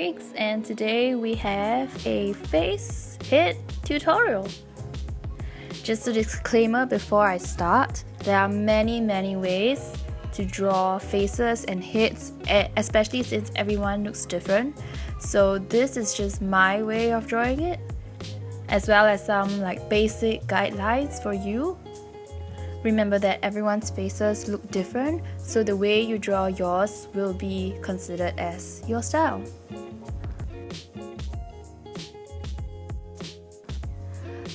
freaks, and today we have a face hit tutorial. Just a disclaimer before I start, there are many ways to draw faces and heads, especially since everyone looks different. So this is just my way of drawing it, as well as some basic guidelines for you. Remember that everyone's faces look different, so the way you draw yours will be considered as your style.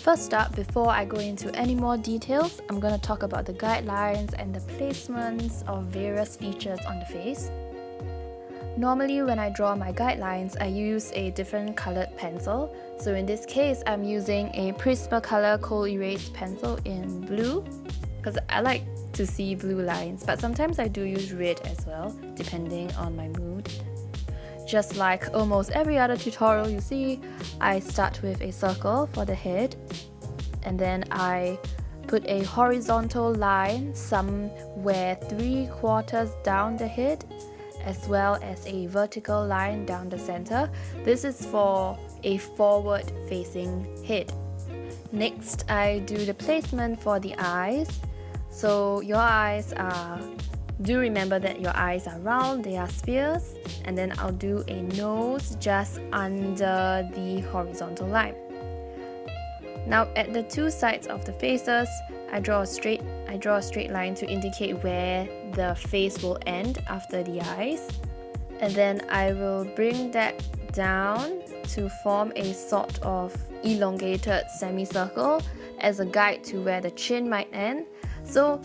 First up, before I go into any more details, I'm going to talk about the guidelines and the placements of various features on the face. Normally when I draw my guidelines, I use a different colored pencil. So in this case, I'm using a Prismacolor Cold Erase pencil in blue, because I like to see blue lines, but sometimes I do use red as well, depending on my mood. Just like almost every other tutorial you see, I start with a circle for the head, and then I put a horizontal line somewhere 3/4 down the head, as well as a vertical line down the center. This is for a forward facing head. Next, I do the placement for the eyes. So your eyes do remember that your eyes are round, they are spheres, and then I'll do a nose just under the horizontal line. Now at the two sides of the faces, I draw a straight line to indicate where the face will end after the eyes, and then I will bring that down to form a sort of elongated semicircle as a guide to where the chin might end. So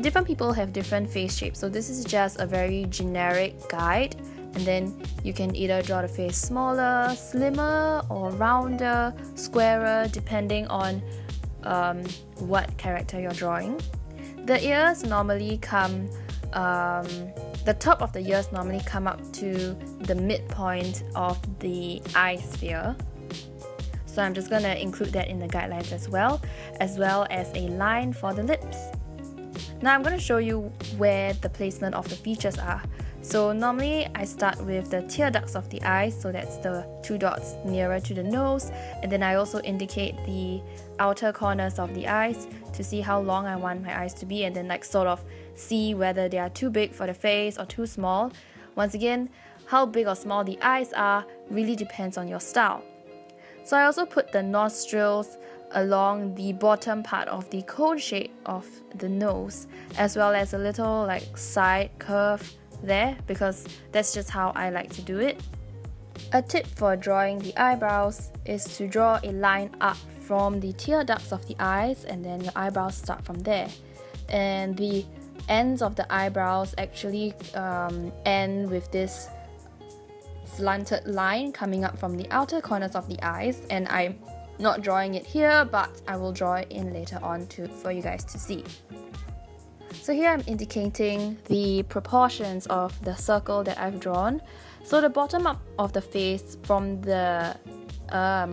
different people have different face shapes, so this is just a very generic guide, and then you can either draw the face smaller, slimmer, or rounder, squarer, depending on what character you're drawing. The ears normally come, the top of the ears normally come up to the midpoint of the eye sphere. So I'm just going to include that in the guidelines as well as a line for the lips. Now I'm going to show you where the placement of the features are. So normally I start with the tear ducts of the eyes, so that's the two dots nearer to the nose, and then I also indicate the outer corners of the eyes to see how long I want my eyes to be, and then sort of see whether they are too big for the face or too small. Once again, how big or small the eyes are really depends on your style. So I also put the nostrils along the bottom part of the cone shape of the nose, as well as a little side curve there, because that's just how I like to do it. A tip for drawing the eyebrows is to draw a line up from the tear ducts of the eyes, and then your eyebrows start from there. And the ends of the eyebrows actually end with this slanted line coming up from the outer corners of the eyes, and I'm not drawing it here, but I will draw it in later on for you guys to see. So here I'm indicating the proportions of the circle that I've drawn. So the bottom up of the face, from the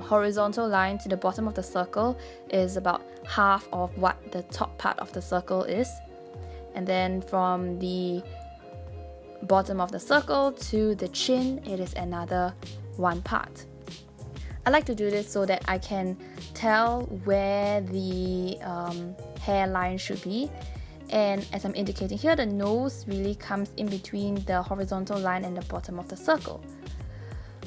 horizontal line to the bottom of the circle, is about half of what the top part of the circle is, and then from the bottom of the circle to the chin, it is another one part. I like to do this so that I can tell where the hairline should be. And as I'm indicating here, the nose really comes in between the horizontal line and the bottom of the circle.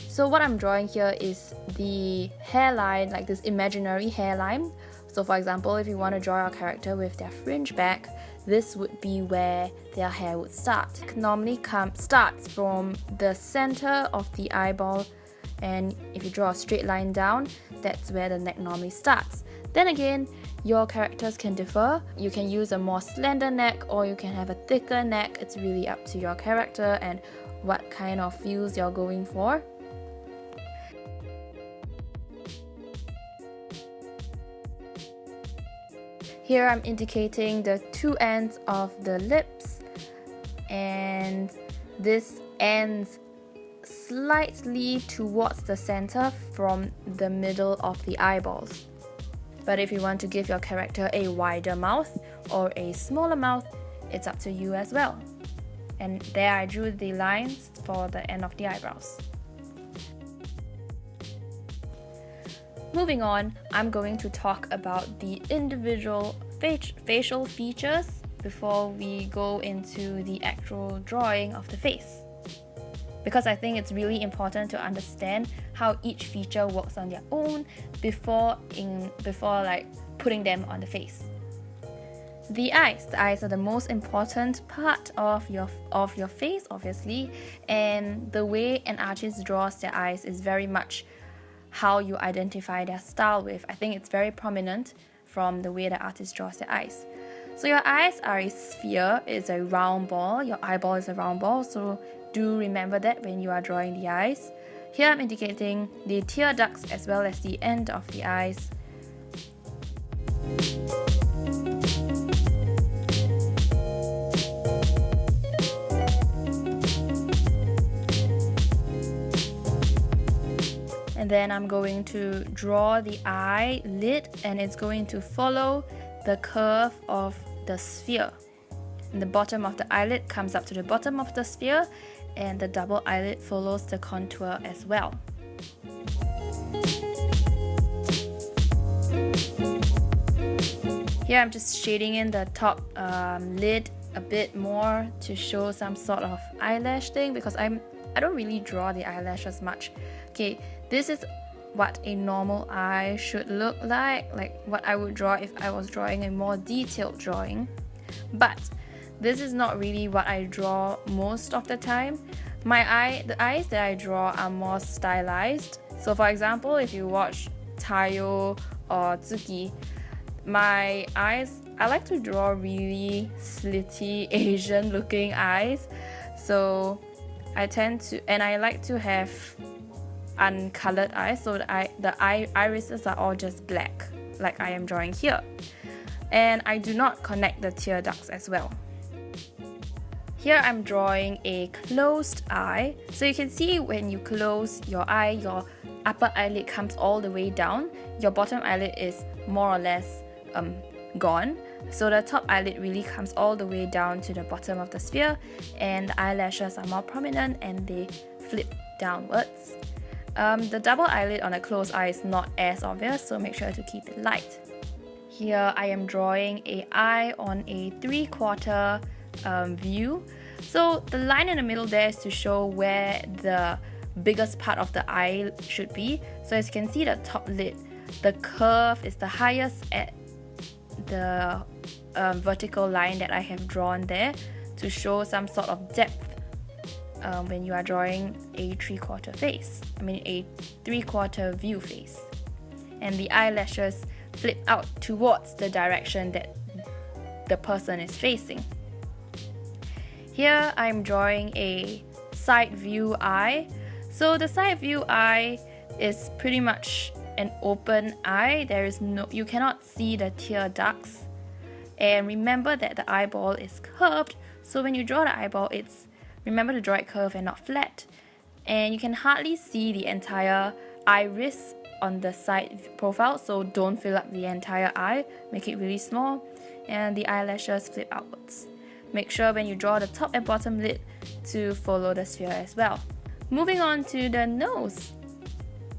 So what I'm drawing here is the hairline, this imaginary hairline. So for example, if you want to draw your character with their fringe back, this would be where their hair would start. It normally starts from the center of the eyeball, and if you draw a straight line down, that's where the neck normally starts. Then again, your characters can differ. You can use a more slender neck, or you can have a thicker neck. It's really up to your character and what kind of feels you're going for. Here I'm indicating the two ends of the lips, and this ends slightly towards the center from the middle of the eyeballs. But if you want to give your character a wider mouth or a smaller mouth, it's up to you as well. And there I drew the lines for the end of the eyebrows. Moving on, I'm going to talk about the individual facial features before we go into the actual drawing of the face. Because I think it's really important to understand how each feature works on their own before like putting them on the face. The eyes are the most important part of your face, obviously, and the way an artist draws their eyes is very much how you identify their style with. I think it's very prominent from the way the artist draws their eyes. So your eyes are a sphere, it's a round ball, your eyeball is a round ball, so do remember that when you are drawing the eyes. Here I'm indicating the tear ducts as well as the end of the eyes. And then I'm going to draw the eyelid, and it's going to follow the curve of the sphere. And the bottom of the eyelid comes up to the bottom of the sphere, and the double eyelid follows the contour as well. Here I'm just shading in the top lid a bit more to show some sort of eyelash thing, because I don't really draw the eyelashes much. Okay, this is what a normal eye should look like what I would draw if I was drawing a more detailed drawing. But this is not really what I draw most of the time. The eyes that I draw are more stylized. So for example, if you watch Tayo or Tsuki, my eyes, I like to draw really slitty Asian looking eyes. So I like to have uncolored eyes, so the irises are all just black, like I am drawing here. And I do not connect the tear ducts as well. Here I'm drawing a closed eye. So you can see when you close your eye, your upper eyelid comes all the way down. Your bottom eyelid is more or less gone. So the top eyelid really comes all the way down to the bottom of the sphere, and the eyelashes are more prominent and they flip downwards. The double eyelid on a closed eye is not as obvious, so make sure to keep it light. Here I am drawing an eye on a 3/4 view. So the line in the middle there is to show where the biggest part of the eye should be. So as you can see, the top lid, the curve is the highest at the vertical line that I have drawn there to show some sort of depth when you are drawing a 3/4 face. A 3/4 view face. And the eyelashes flip out towards the direction that the person is facing. Here I'm drawing a side view eye. So the side view eye is pretty much an open eye. You cannot see the tear ducts. And remember that the eyeball is curved, so when you draw the eyeball, remember to draw it curved and not flat. And you can hardly see the entire iris on the side profile, so don't fill up the entire eye, make it really small, and the eyelashes flip outwards. Make sure when you draw the top and bottom lid to follow the sphere as well. Moving on to the nose.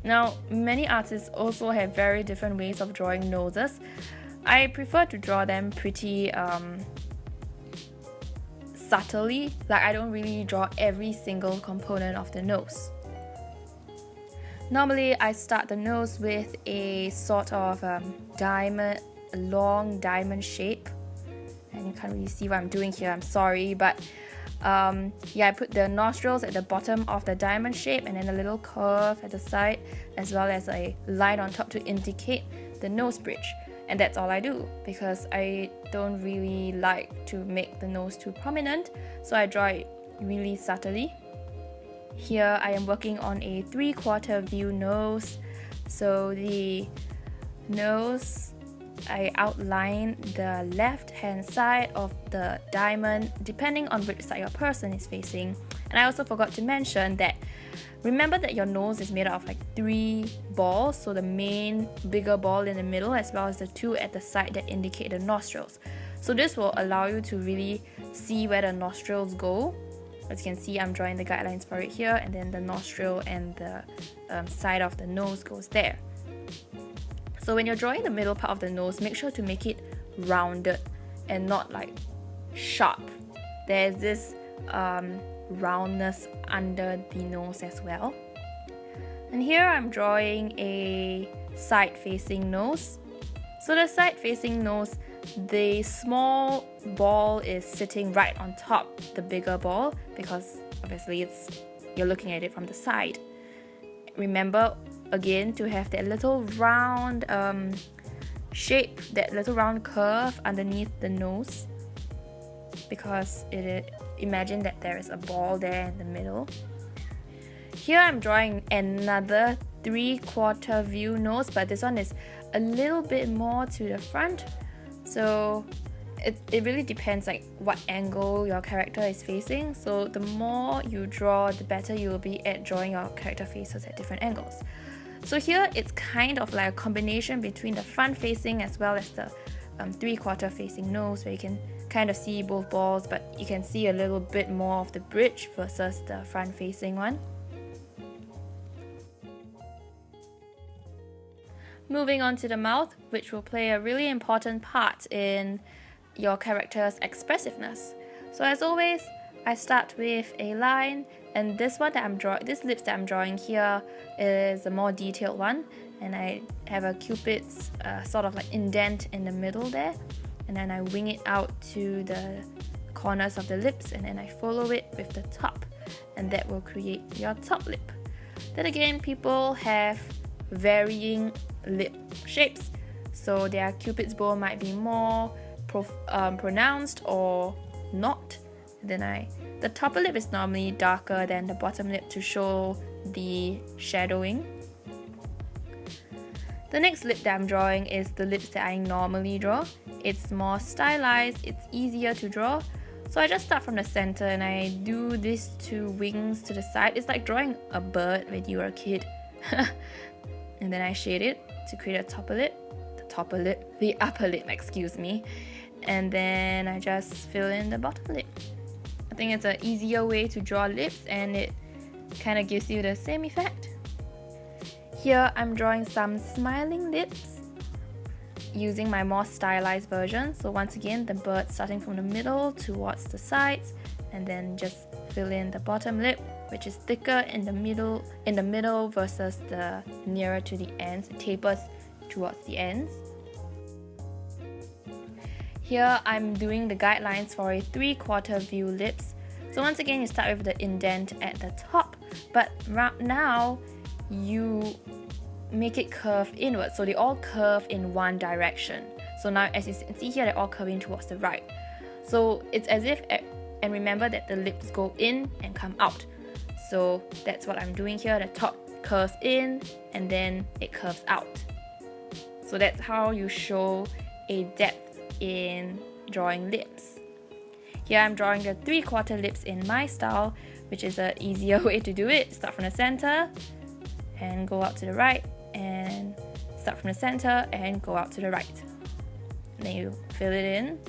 Now, many artists also have very different ways of drawing noses. I prefer to draw them pretty subtly, I don't really draw every single component of the nose. Normally, I start the nose with a sort of long diamond shape. And you can't really see what I'm doing here, I'm sorry, but I put the nostrils at the bottom of the diamond shape, and then a little curve at the side, as well as a line on top to indicate the nose bridge. And that's all I do, because I don't really like to make the nose too prominent, so I draw it really subtly. Here I am working on a 3/4 view nose. So the nose, I outline the left hand side of the diamond depending on which side your person is facing. And I also forgot to mention that remember that your nose is made out of 3 balls, so the main bigger ball in the middle as well as the 2 at the side that indicate the nostrils. So this will allow you to really see where the nostrils go. As you can see, I'm drawing the guidelines for it here, and then the nostril and the side of the nose goes there. So when you're drawing the middle part of the nose, make sure to make it rounded and not like sharp. There's this roundness under the nose as well. And here I'm drawing a side-facing nose. So the side-facing nose, the small ball is sitting right on top the bigger ball because obviously you're looking at it from the side. Remember again to have that little round shape, that little round curve underneath the nose, because imagine that there is a ball there in the middle. Here I'm drawing another 3/4 view nose, but this one is a little bit more to the front, so it really depends like what angle your character is facing. So the more you draw, the better you will be at drawing your character faces at different angles. So here it's kind of like a combination between the front facing as well as the 3/4 facing nose, where you can kind of see both balls, but you can see a little bit more of the bridge versus the front facing one. Moving on to the mouth, which will play a really important part in your character's expressiveness. So as always, I start with a line, and this lips that I'm drawing here is a more detailed one, and I have a cupid's sort of like indent in the middle there, and then I wing it out to the corners of the lips, and then I follow it with the top, and that will create your top lip. Then again, people have varying lip shapes, so their cupid's bow might be more pronounced or not. Then the top lip is normally darker than the bottom lip to show the shadowing. The next lip that I'm drawing is the lips that I normally draw. It's more stylized, it's easier to draw. So I just start from the center and I do these two wings to the side. It's like drawing a bird when you were a kid. And then I shade it to create a the upper lip, excuse me. And then I just fill in the bottom lip. I think it's an easier way to draw lips, and it kind of gives you the same effect. Here I'm drawing some smiling lips using my more stylized version. So once again, the bird starting from the middle towards the sides, and then just fill in the bottom lip, which is thicker in the middle versus the nearer to the ends. It tapers towards the ends. Here I'm doing the guidelines for a 3/4 view lips. So once again, you start with the indent at the top, but now you make it curve inwards, so they all curve in one direction. So now as you can see here, they're all curving towards the right. So it's as if, and remember that the lips go in and come out. So that's what I'm doing here. The top curves in and then it curves out. So that's how you show a depth in drawing lips. Here I'm drawing the 3/4 lips in my style, which is an easier way to do it. Start from the center and go out to the right, and start from the center and go out to the right. And then you fill it in,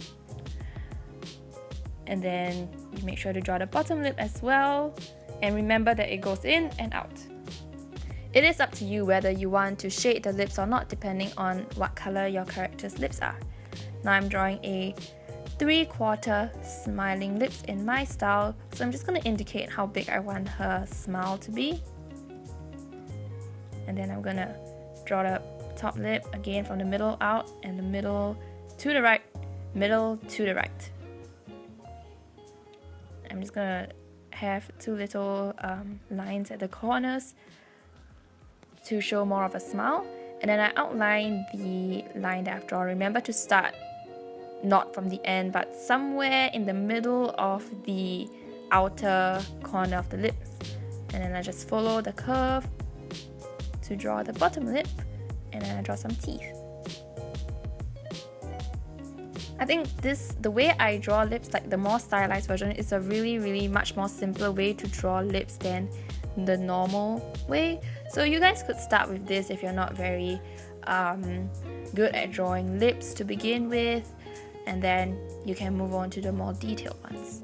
and then you make sure to draw the bottom lip as well, and remember that it goes in and out. It is up to you whether you want to shade the lips or not, depending on what color your character's lips are. Now I'm drawing a 3/4 smiling lips in my style, so I'm just going to indicate how big I want her smile to be. And then I'm going to draw the top lip again from the middle out, and the middle to the right, middle to the right. I'm just going to have two little lines at the corners to show more of a smile. And then I outline the line that I've drawn. Remember to start not from the end, but somewhere in the middle of the outer corner of the lips. And then I just follow the curve to draw the bottom lip, and then I draw some teeth. I think the way I draw lips, like the more stylized version, is a really much more simpler way to draw lips than the normal way. So you guys could start with this if you're not very good at drawing lips to begin with, and then you can move on to the more detailed ones.